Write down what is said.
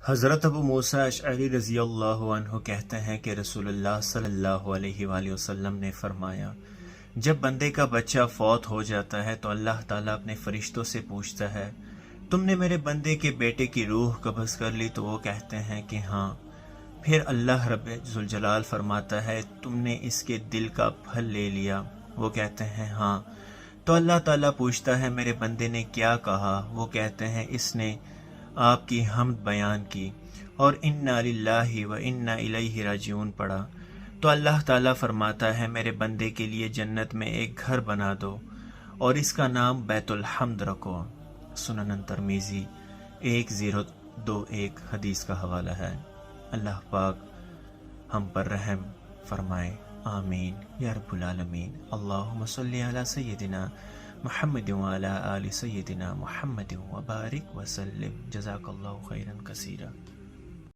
حضرت ابو موسیٰ اشعری رضی اللہ عنہ کہتے ہیں کہ رسول اللہ صلی اللہ علیہ وآلہ وسلم نے فرمایا، جب بندے کا بچہ فوت ہو جاتا ہے تو اللہ تعالیٰ اپنے فرشتوں سے پوچھتا ہے، تم نے میرے بندے کے بیٹے کی روح قبض کر لی؟ تو وہ کہتے ہیں کہ ہاں۔ پھر اللہ رب ذوالجلال فرماتا ہے، تم نے اس کے دل کا پھل لے لیا؟ وہ کہتے ہیں ہاں۔ تو اللہ تعالیٰ پوچھتا ہے، میرے بندے نے کیا کہا؟ وہ کہتے ہیں، اس نے آپ کی حمد بیان کی اور انا للہ و انا الیہ راجعون پڑھا۔ تو اللہ تعالیٰ فرماتا ہے، میرے بندے کے لیے جنت میں ایک گھر بنا دو اور اس کا نام بیت الحمد رکھو۔ سنن ترمذی 1021 حدیث کا حوالہ ہے۔ اللہ پاک ہم پر رحم فرمائے، آمین یا رب العالمین۔ اللہم صلی علی سیدنا محمد وعلی آل سیدنا محمد وبارک وسلم۔ جزاک اللہ خیرا کثیرا۔